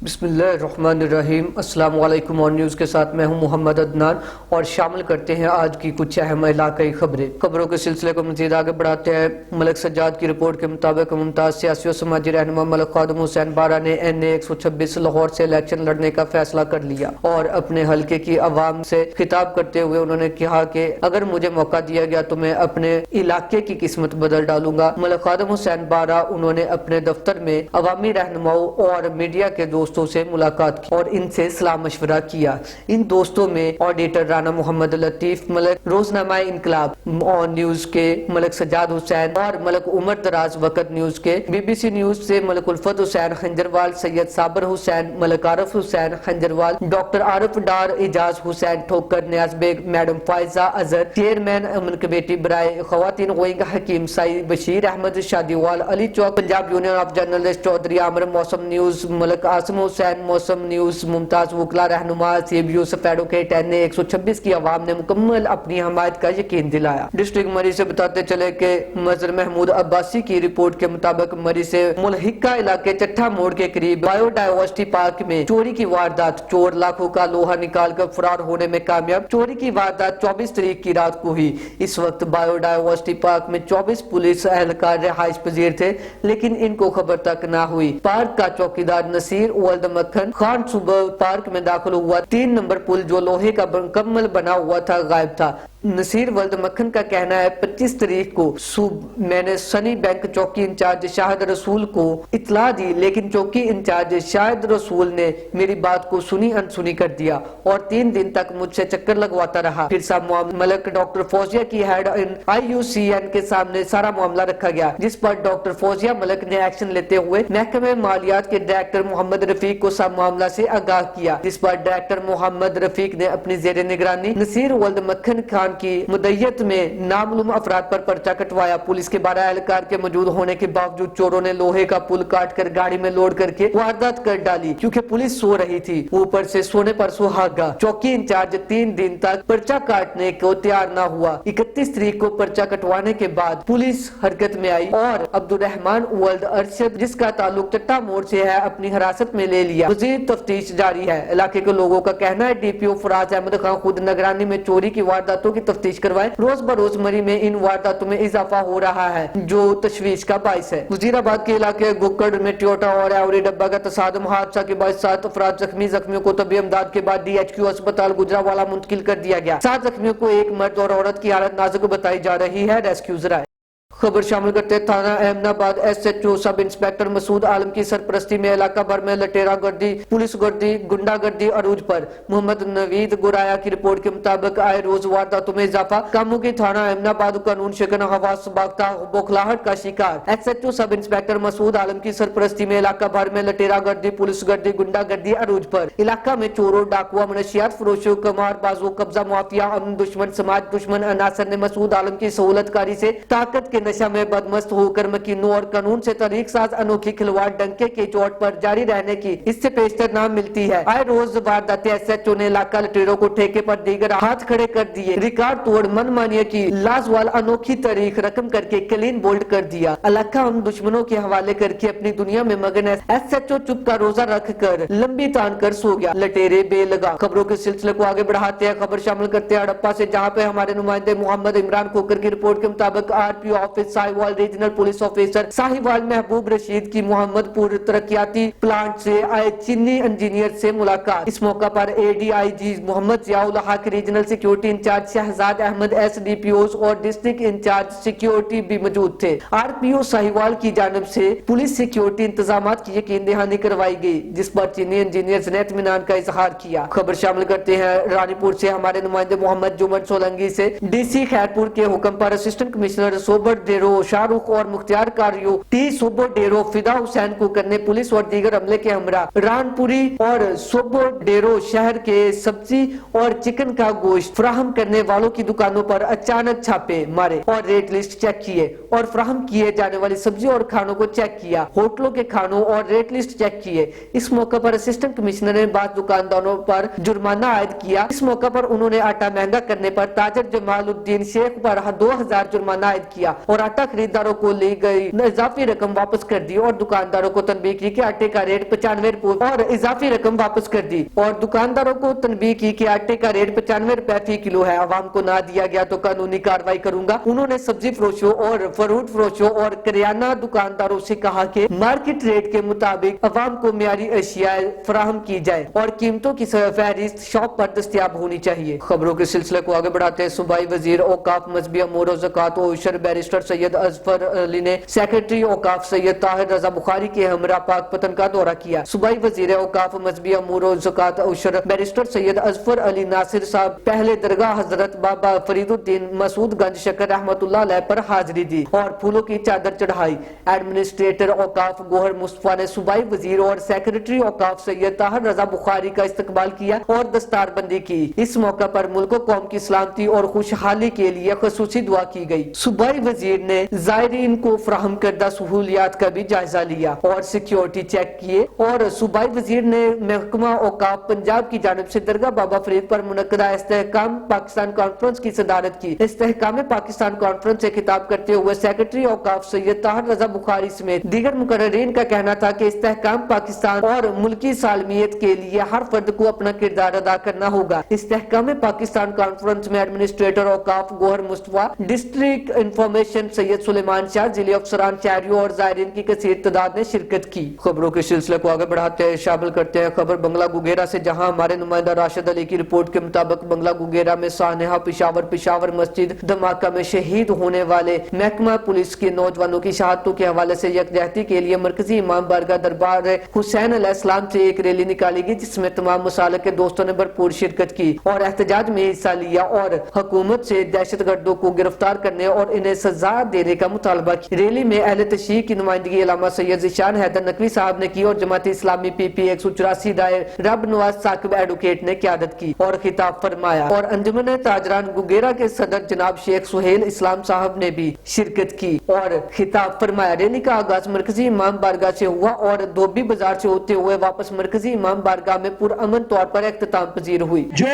بسم اللہ الرحمن الرحیم۔ السلام علیکم اور نیوز کے ساتھ میں ہوں محمد عدنان اور شامل کرتے ہیں آج کی کچھ اہم علاقائی خبریں۔ خبروں کے سلسلے کو مزید آگے بڑھاتے ہیں۔ ملک سجاد کی رپورٹ کے مطابق ممتاز سیاسی و سماجی رہنما ملک خادم حسین بارہ نے NA 126 لاہور سے الیکشن لڑنے کا فیصلہ کر لیا اور اپنے حلقے کی عوام سے خطاب کرتے ہوئے انہوں نے کہا کہ اگر مجھے موقع دیا گیا تو میں اپنے علاقے کی قسمت بدل ڈالوں گا۔ ملک خادم حسین بارہ انہوں نے اپنے دفتر میں عوامی رہنماؤں اور میڈیا کے دوستوں سے ملاقات کی اور ان سے صلاح مشورہ کیا۔ ان دوستوں میں آڈیٹر رانا محمد لطیف، ملک روزنامہ انقلاب اور نیوز کے ملک سجاد حسین اور ملک عمر دراز وقت نیوز کے BBC نیوز سے ملک الفت حسین خنجروال، سید صابر حسین، ملک عارف حسین خنجروال، ڈاکٹر عارف ڈار، اعجاز حسین ٹھوکر، نیاز بیگ، میڈم فائزہ اظہر، چیئرمین امن کمیٹی برائے خواتین گوئنگ حکیم سعید Bashir Ahmad Shadiwal, Ali Chowk, Punjab union of journalist Chaudhry Amir, Mausam news ملک عاصم حسین، موسم نیوز ممتاز وکلا رہنما سیب یوسف ایڈوکیٹ NA 126 کی عوام نے مکمل اپنی حمایت کا یقین دلایا۔ ڈسٹرکٹ مری سے بتاتے چلے کہ مظہر محمود عباسی کی رپورٹ کے مطابق مری سے ملحقہ علاقے چٹھا موڑ کے قریب بایو ڈائیورسٹی پارک میں چوری کی واردات، چور لاکھوں کا لوہا نکال کر فرار ہونے میں کامیاب۔ چوری کی واردات 24 تاریخ کی رات کو ہوئی۔ اس وقت بایو ڈائیورسٹی پارک میں 24 پولیس اہلکار رہائش پذیر تھے لیکن ان کو خبر تک نہ ہوئی۔ پارک کا چوکیدار نصیر ولد مکھن خان صبح پارک میں داخل ہوا۔ 3 نمبر پل جو لوہے کا مکمل بنا ہوا تھا غائب تھا۔ نصیر ولد مکھن کا کہنا ہے 25 تاریخ کو صبح میں نے سنی بینک چوکی انچارج شاہد رسول کو اطلاع دی لیکن چوکی انچارج شاہد رسول نے میری بات کو سنی انسنی کر دیا اور 3 دن تک مجھ سے چکر لگواتا رہا۔ پھر سب ملک ڈاکٹر فوزیہ کی ہیڈ IUCN کے سامنے سارا معاملہ رکھا گیا جس پر ڈاکٹر فوزیہ ملک نے ایکشن لیتے ہوئے محکمہ مالیات کے ڈائریکٹر محمد رفیق کو سب معاملہ سے آگاہ کیا، جس پر ڈائریکٹر محمد رفیق نے اپنی زیر نگرانی نصیر ولد مکھن خان کی مدعیت میں نامعلوم افراد پر پرچہ کٹوایا۔ پولیس کے 12 اہلکار کے موجود ہونے کے باوجود چوروں نے لوہے کا پل کاٹ کر گاڑی میں لوڈ کر کے واردات کر ڈالی کیونکہ پولیس سو رہی تھی، اوپر سے سونے پر سہاگا۔ چوکی انچارج 3 دن تک پرچہ کاٹنے کو تیار نہ ہوا۔ 31 تاریخ کو پرچہ کٹوانے کے بعد پولیس حرکت میں آئی اور عبدالرحمان ولد ارشد جس کا تعلق چٹا موڑ سے ہے اپنی حراست میں لے لیا۔ مزید تفتیش جاری ہے۔ علاقے کے لوگوں کا کہنا ہے DPO فراز احمد خان خود نگرانی میں چوری کی وارداتوں کی تفتیش کروائے۔ روز بروز مری میں ان وارداتوں میں اضافہ ہو رہا ہے جو تشویش کا باعث ہے۔ وزیر آباد کے علاقے گکڑ میں ٹیوٹا اور ایوری ڈبہ کا تصادم، حادثہ کے بعد 7 افراد زخمی۔ زخمیوں کو طبی امداد کے بعد DHQ اسپتال گجرانوالہ منتقل کر دیا گیا۔ 7 زخمیوں کو ایک مرد اور عورت کی حالت نازک بتائی جا رہی ہے۔ ریسکیو ذرائع خبر شامل کرتے تھانہ احمد آباد SHO سب انسپیکٹر مسعود عالم کی سرپرستی میں علاقہ بھر میں لٹیرا گردی، پولیس گردی، گنڈا گردی عروج پر۔ محمد نوید گورایا کی رپورٹ کے مطابق آئے روز وارداتوں میں اضافہ، کاموں کی تھانہ احمد آباد قانون شکن حواس باختہ بوکھلاہٹ کا شکار۔ SHO سب انسپیکٹر مسعود عالم کی سرپرستی میں علاقہ بھر میں لٹیرا گردی، پولیس گردی، گنڈا گردی عروج پر۔ علاقہ میں چوروں، ڈاکوؤں، منشیات فروشوں، قمار بازوں، قبضہ مافیا، امن دشمن، سماج دشمن عناصر نے مسعود عالم کی سہولت کاری سے طاقت کے نشہ میں بدمست ہو کر مکینوں اور قانون سے طریق ساز انوکھی کھلواڑ ڈنکے کی چوٹ پر جاری رہنے کی اس سے پیشتر نہ ملتی ہے۔ آئے روز واردات SHO نے علاقہ لٹیروں کو ٹھیکے پر دیگر ہاتھ کھڑے کر دیے، ریکارڈ توڑ من مانیہ کی لازوال انوکھی تاریخ رقم کر کے کلین بولڈ کر دیا۔ علاقہ ہم دشمنوں کے حوالے کر کے اپنی دنیا میں مگن SHO چپ کا روزہ رکھ کر لمبی تان کر سو گیا، لٹیرے بے لگا۔ خبروں کے سلسلے کو آگے بڑھاتے ہیں، خبر شامل کرتے ہیں ہڑپا سے جہاں پہ ہمارے نمائندے محمد عمران کھوکر کی رپورٹ کے مطابق RPO office Sahiwal regional police officer Sahiwal محبوب رشید کی محمد پور ترقیاتی پلانٹ سے آئے چینی انجینئر سے ملاقات۔ اس موقع پر ADIG Muhammad Zia ul Haq, regional security in charge Shahzad Ahmed SDPOs اور ڈسٹرکٹ انچارج سیکیورٹی بھی موجود تھے۔ RPO ساہیوال کی جانب سے پولیس سیکیورٹی انتظامات کی یقین دہانی کروائی گئی جس پر چینی انجینئرز نے اطمینان کا اظہار کیا۔ خبر شامل کرتے ہیں رانی پور سے ہمارے نمائندے محمد جمن سولنگی سے DC خیرپور کے حکم پر اسسٹنٹ کمشنر صوبر ڈیرو شاہ رخ اور مختار کاریو T صوبو ڈیرو فدا حسین کو کرنے پولیس اور دیگر عملے کے ہمراہ رانپوری اور صوبو ڈیرو شہر کے سبزی اور چکن کا گوشت فراہم کرنے والوں کی دکانوں پر اچانک چھاپے مارے اور ریٹ لسٹ چیک کیے اور فراہم کیے جانے والی سبزی اور کھانوں کو چیک کیا، ہوٹلوں کے کھانوں اور ریٹ لسٹ چیک کیے۔ اس موقع پر اسسٹنٹ کمشنر نے بعض دکانداروں پر جرمانہ عائد کیا۔ اس موقع پر انہوں نے آٹا مہنگا کرنے پر تاجر جمال الدین شیخ پر 2000 جرمانہ عائد کیا اور और आटा खरीदारों को ली गई इजाफी रकम वापस कर दी और दुकानदारों को तनबीह की कि आटे का रेट 95 रुपए और इजाफी रकम वापस कर दी और दुकानदारों को तनबीह की कि आटे का रेट 95 रुपए फी किलो है, आवाम को ना दिया गया तो कानूनी कार्रवाई करूंगा। उन्होंने सब्जी फरोशों और फ्रूट फरोशों और करियाना दुकानदारों से कहा कि मार्केट रेट के मुताबिक अवाम को मियारी अशिया फराहम की जाए और कीमतों की फहरिस्त शॉप पर दस्तयाब होनी चाहिए। खबरों के सिलसिले को आगे बढ़ाते हैं। सूबाई वजीर औकाफ मजहबी अमूर और ज़कात और उशर बैरिस्टर सैयद अजफर अली ने सेक्रेटरी औकाफ सैयद ताहिर रजा बुखारी के हमरा पाक पतन का दौरा किया। सूबाई वजीर औकाफ मजहबी अमूर और ज़कात और उशर बैरिस्टर सैयद अजफर अली नासिर साहब पहले दरगाह हजरत बाबा फरीदुद्दीन मसूद गंज शकर रहमतुल्लाह अलैह पर हाजिरी दी और फूलों की चादर चढ़ाई। एडमिनिस्ट्रेटर औकाफ गोहर मुस्तफा ने सूबाई वजीर और सेक्रेटरी औकाफ सैयद ताहिर रजा बुखारी का इस्तकबाल किया और दस्तारबंदी की। इस मौका पर मुल्क और कौम की सलामती और खुशहाली के लिए खुसूसी दुआ की गई। सूबाई वजीर ने जायरीन को फराहम करदा सहूलियात का भी जायजा लिया और सिक्योरिटी चेक किए और सूबाई वजीर ने महकमा औकाफ पंजाब की जानिब से दरगाह बाबा फरीद पर मुनक्कदा इस्तेहकाम पाकिस्तान कॉन्फ्रेंस की सदारत की। इस्तेहकाम पाकिस्तान कॉन्फ्रेंस से खिताब करते हुए सेक्रेटरी औकाफ सैयद ताहिर रजा बुखारी समेत दीगर मुकर्ररीन का कहना था कि इस्तेहकाम पाकिस्तान और मुल्की सालमियत के लिए हर फर्द को अपना किरदार अदा करना होगा। इस्तेहकाम पाकिस्तान कॉन्फ्रेंस में एडमिनिस्ट्रेटर औकाफ गोहर मुस्तफा, डिस्ट्रिक्ट इंफॉर्मेशन सैयद सुलेमान शाह, जिले अफसरान, शहरियों और जायरीन की कसीर तादाद ने शिरकत की। खबरों के सिलसिले को आगे बढ़ाते हैं, शामिल करते हैं खबर बंगला गुगेरा से, जहां हमारे नुमाइंदा राशिद अली की रिपोर्ट के मुताबिक बंगला गुगेरा में सानहा पिशावर मस्जिद धमाका में शहीद होने वाले महकमा पुलिस के नौजवानों की शहादतों के हवाले से यकजहती के लिए मरकजी इमाम बारगाह दरबार हुसैन अलैहिस्सलाम से एक रैली निकाली गई, जिसमें तमाम मुसालिक के दोस्तों ने भरपूर शिरकत की और एहतजाज में हिस्सा लिया और हुकूमत से दहशतगर्दों को गिरफ्तार करने और इन्हें सजा देने का मुतालबा किया। रैली में अहले तशरीह की नुमाइंदगी अल्लामा सैयद ज़ीशान हैदर नकवी साहब ने की और जमात इस्लामी PP 184 दायर रब नवाज साकिब एडवोकेट ने क़यादत की और खिताब फरमाया और अंजुमन ताजरान गुगेरा के सदर जनाब शेख सुहेल इस्लाम साहब ने भी शिरकत की और खिताब फरमाया। रैली का आगाज मरकजी इमाम बारगाह से हुआ और धोबी बाजार से होते हुए वापस मरकजी इमाम बारगाह में पुरअमन तौर पर इख्तिताम पजीर हुई। जो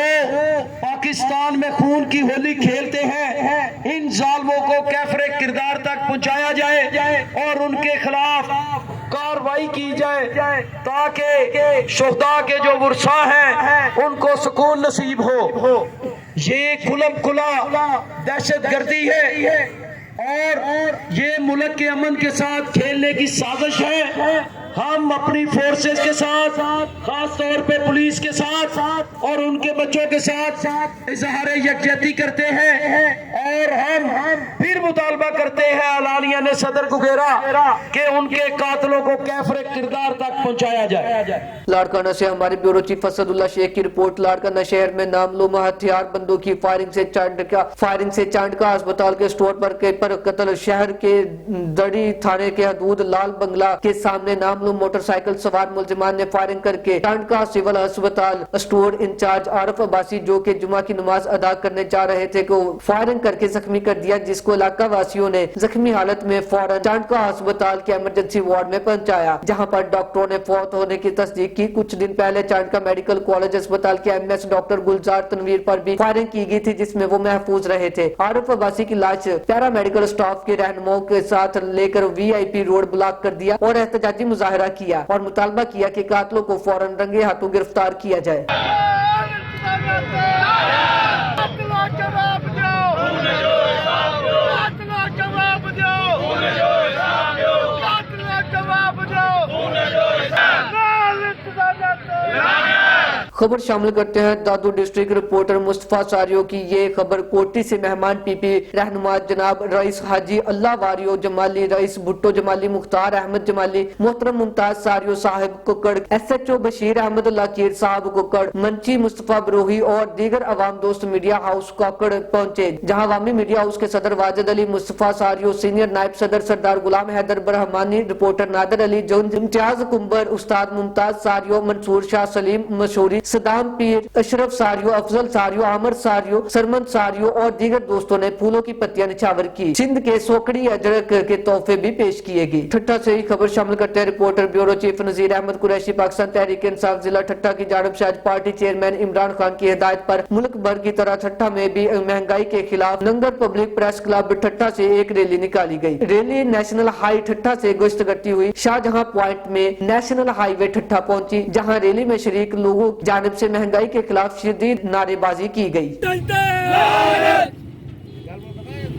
पाकिस्तान में खून की होली खेलते हैं, इन जालिमों को कैफरे किरदार तक पहुंचाया जाए और उनके खिलाफ कार्रवाई की जाए ताकि शुहदा के जो वर्सा हैं उनको सुकून नसीब हो। ये खुलम खुला दहशत गर्दी है और ये मुल्क के अमन के साथ खेलने की साजिश है। हम अपनी फोर्सेस के साथ, खास तौर पे पुलिस के साथ और उनके बच्चों के साथ इजहार यकजहती करते हैं और हम फिर मुतालबा करते हैं अलानिया ने सदर गुगेरा कि उनके कातलों को कैफरे किरदार तक पहुंचाया जाए। लाड़काना से हमारे ब्यूरो चीफ असदुल्ला शेख की रिपोर्ट। लाड़काना शहर में नामलूम हथियार बंदों की फायरिंग से चांडका अस्पताल के स्टोर पर कत्ल। शहर के दड़ी थाने के हदूद लाल बंगला के सामने नामलूम मोटरसाइकिल सवार मुलजिमान ने फायरिंग करके चांडका सिविल अस्पताल स्टोर इंचार्ज आरिफ अब्बासी जो कि जुमा की नमाज अदा करने जा रहे थे को फायरिंग करके जख्मी कर दिया, जिसको इलाका वासियों ने जख्मी हालत में फौरन चांडका अस्पताल के इमरजेंसी वार्ड में पहुंचाया, जहां पर डॉक्टरों ने फौत होने की तस्दीक की। कुछ दिन पहले चांडका मेडिकल कॉलेज अस्पताल के MS डॉक्टर गुलजार तनवीर पर भी फायरिंग की गई थी, जिसमें वो महफूज रहे थे। आरिफ अब्बासी की लाश पैरा मेडिकल स्टाफ के रहनुमाओं के साथ लेकर VIP रोड ब्लॉक कर दिया और एहतजाजी मुजाहरा किया और मुतालबा किया कि कातलों को फौरन रंगे हाथों गिरफ्तार किया जाए। खबर शामिल करते हैं दादू डिस्ट्रिक्ट रिपोर्टर मुस्तफा सारियो की ये खबर। कोटी से मेहमान PP रहनुमा जनाब रईस हाजी अल्लाह वारियो जमाली, रईस भुट्टो जमाली, मुख्तार अहमद जमाली, मोहतरम मुमताज सारियो साहिब कुकड़, SHO बशीर अहमद लाकीर साहब कुकड़, मंची मुस्तफा बरोही और दीगर अवाम दोस्त मीडिया हाउस कुकड़ पहुंचे, जहां अवामी मीडिया हाउस के सदर वाजिद अली, मुस्तफा सारियो, सीनियर नायब सदर सरदार गुलाम हैदर बरहमानी, रिपोर्टर नादर अली, इम्तियाज कुंबर, उस्ताद मुमताज सारियो, मंसूर शाह, सलीम मशहूरी, सदाम पीर, अशरफ सारियो, अफजल सारियो, आमर सारियो, सरमन सारियो और दीगर दोस्तों ने फूलों की पत्तियां निछावर की। सिंध के सोकड़ी अजरक के तोहफे भी पेश किए गए। ठट्टा से ही खबर शामिल करते हैं reporter bureau chief Nazir Ahmad Qureshi. Pakistan Tehreek Insaf जिला ठट्टा की जानिब से आज पार्टी चेयरमैन इमरान खान की हिदायत पर मुल्क भर की तरह ठट्टा में भी महंगाई के खिलाफ लंगर पब्लिक प्रेस क्लब ठट्टा से एक रैली निकाली गई। रैली नेशनल हाई ठट्टा से गश्त करती हुई शाहजहां पॉइंट में नेशनल हाईवे ठट्टा पहुंची, जहां रैली में शरीक लोगों की जानिब से महंगाई के खिलाफ शदीद नारेबाजी की गई।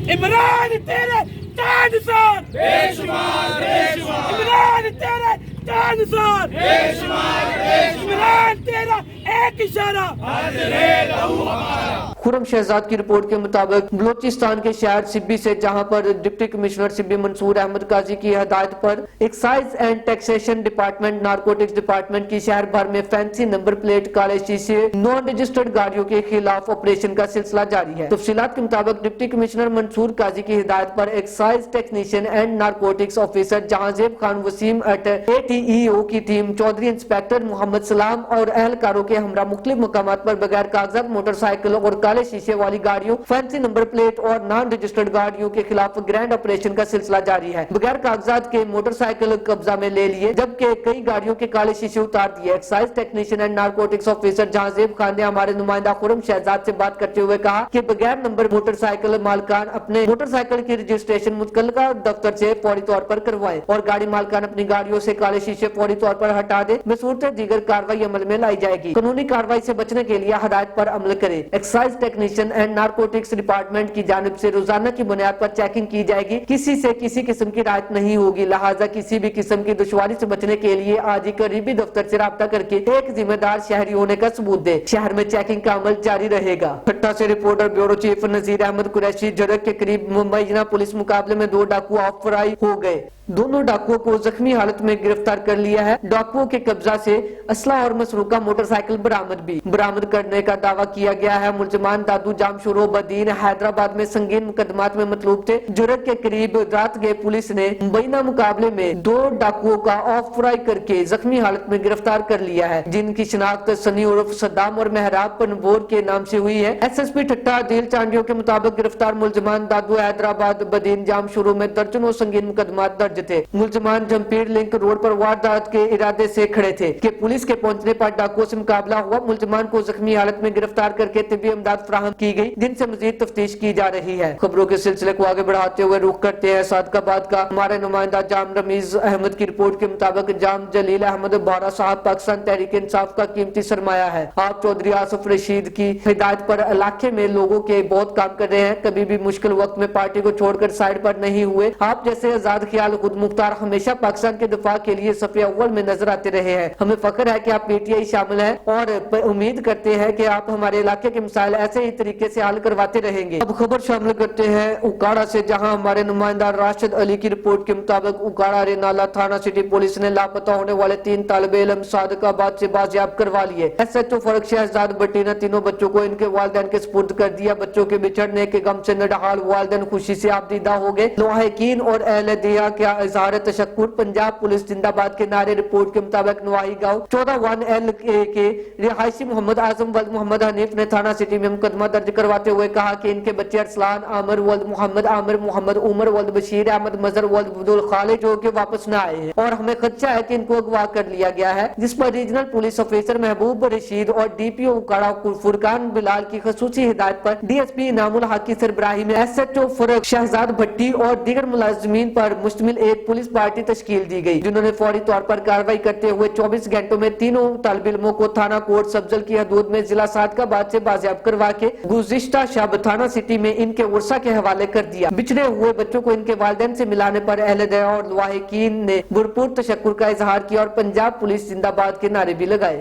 इमरान तेरे ताजदार बेशुमार बेशुमार, इमरान तेरे ताजदार बेशुमार बेशुमार, इमरान तेरा एक इशारा हाज़िर लहू हमारा। खुरम शहजाद की रिपोर्ट के मुताबिक बलोचिस्तान के शहर सिब्बी से, जहां पर डिप्टी कमिश्नर सिब्बी मंसूर अहमद काजी की हदायत पर excise and taxation department, narcotics department की शहर भर में फैंसी नंबर प्लेट, काले शीशे, नॉन रजिस्टर्ड गाड़ियों के खिलाफ ऑपरेशन का सिलसिला जारी है। तफसीलात के मुताबिक डिप्टी कमिश्नर मंसूर काजी की हिदायत पर excise technician and narcotics officer Jahanzeb Khan Waseem एट ATEO की टीम चौधरी इंस्पेक्टर मोहम्मद सलाम और अहलकारों के हमरा मुख्तलिफ मकामात पर बगैर कागजात मोटरसाइकिल और काले शीशे वाली गाड़ियों, फैंसी नंबर प्लेट और नॉन रजिस्टर्ड गाड़ियों के खिलाफ ग्रैंड ऑपरेशन का सिलसिला जारी है। बगैर कागजात के मोटरसाइकिल कब्जा में ले लिए, जबकि कई गाड़ियों के काले शीशे उतार दिए। Excise technician and narcotics officer Jahanzeb Khan ने हमारे नुमाइंदा खुरम शहजाद से बात करते हुए कहा कि बगैर नंबर मोटरसाइकिल मालकान अपने मोटरसाइकिल की रजिस्ट्रेशन मुतल्लिका दफ्तर से फौरी तौर पर करवाए और गाड़ी मालकान अपनी गाड़ियों से काले शीशे फौरी तौर पर हटा दे। बसूरत दीगर कार्रवाई अमल में लाई जाएगी। कानूनी कार्रवाई से बचने के लिए हदायत पर अमल करे। Excise technician and narcotics department की जानिब से रोजाना की बुनियाद पर चेकिंग की जाएगी। किसी से किसी किस्म की राहत नहीं होगी, लिहाजा किसी भी किस्म की दुश्वारी से बचने के लिए आज ही करीबी दफ्तर से राब्ता करके एक जिम्मेदार शहरी होने का सबूत दे। शहर में चेकिंग का अमल जारी रहेगा। ठट्टा से reporter bureau chief Nazir Ahmad Qureshi. जरक के करीब मुंबई पुलिस मुकाबले में 2 डाकू ऑफ फराई हो गए। दोनों डाकुओं को जख्मी हालत में गिरफ्तार कर लिया है। डाकुओं के कब्जा से असला और मसरूका मोटरसाइकिल बरामद करने का दावा किया गया है। मुलजमान दादू जामशुरो बदीन हैदराबाद में संगीन मुकदमात में मतलूब थे। जुरक के करीब रात गए पुलिस ने मुंबईना मुकाबले में 2 डाकुओं का ऑफ फ्राई करके जख्मी हालत में गिरफ्तार कर लिया है, जिनकी शिनाख्त सनी उर्फ सद्दाम और मेहराब पनबोर के नाम से हुई है। SSP ठट्टा दिल चांडियों के मुताबिक गिरफ्तार मुलजमान दादू हैदराबाद बदीन जामशुरो में दर्जनों संगीन मुकदमात दर्ज थे। मुलजमान जमपीर लिंक रोड पर वारदात के इरादे से खड़े थे कि पुलिस के पहुंचने पर डाकुओं से मुकाबला हुआ। मुलजमान को जख्मी हालत में गिरफ्तार करके तिब्बी इमदाद फराहम की गई, जिनसे मजीद तफ्तीश की जा रही है। खबरों के सिलसिले को आगे बढ़ाते हुए रुख करते हैं सादकाबाद का। हमारे नुमाइंदा जाम रमीज अहमद की रिपोर्ट के मुताबिक जाम जलील अहमद बारा साहब पाकिस्तान तहरीक इंसाफ का कीमती सरमाया है। आप चौधरी आसिफ रशीद की हिदायत पर इलाके में लोगों के बहुत काम कर रहे हैं। कभी भी मुश्किल वक्त में पार्टी को छोड़कर साइड पर नहीं हुए। आप जैसे आजाद ख्याल खुद मुख्तार हमेशा पाकिस्तान के दिफा के लिए सफ़े अव्वल में नजर आते रहे हैं। हमें फख्र है कि आप PTI शामिल हैं और उम्मीद करते हैं कि आप हमारे इलाके के मसाइल ऐसे ही तरीके से हल करवाते रहेंगे। अब खबर शामिल करते हैं उकाड़ा से, जहां हमारे नुमाइंदा राशिद अली की रिपोर्ट के मुताबिक उकाड़ा रेनाला थाना सिटी पुलिस ने लापता होने वाले 3 तालिबे इल्म सादकाबाद से बाजियाब करवा लिए। SHO फरक शहजाद भट्टी ने तीनों बच्चों को इनके वालिदैन के सुपुर्द कर दिया। बच्चों के बिछड़ने के गम से नडहाल वालिदैन खुशी से आबदीदा हो गए। लवाहिकीन और अहले दिया का इजहार तशक्कुर। पंजाब पुलिस जिंदाबाद के नारे। रिपोर्ट के मुताबिक नवाही गांव 14-1L के रिहायशी मोहम्मद आजम वल्द मोहम्मद हनीफ ने थाना सिटी में मुकदमा दर्ज करवाते हुए कहा कि इनके बच्चे अरसलान आमिर वल्द मोहम्मद आमिर मोहम्मद उमर वल्द बशीर अहमद मजर वल्द अब्दुल खालिद जो कि वापस न आए हैं और हमें खदशा है कि इनको अगवा कर लिया गया है, जिस पर रीजनल पुलिस ऑफिसर महबूब रशीद और DPO उकाड़ा फुरकान बिलाल की खसूसी हिदायत पर DSP इनामुल हक की सरबराही में SHO फरक शहजाद भट्टी और दीगर मुलाजिमीन पर मुश्तमिल एक पुलिस पार्टी तश्कील दी गई, जिन्होंने फौरी तौर पर कार्रवाई करते हुए 24 घंटों में तीनों तालिब इल्मों को थाना कोर्ट सब्जल की हदूद में जिला सादकाबाद से बाजियाब करवा के गुज़िश्ता शब थाना सिटी में इनके उर्सा के हवाले कर दिया। बिछड़े हुए बच्चों को इनके वालिदैन से मिलाने पर अहले दया और लवाहिकीन ने भरपूर तशक्कुर का इजहार किया और पंजाब पुलिस जिंदाबाद के नारे भी लगाए।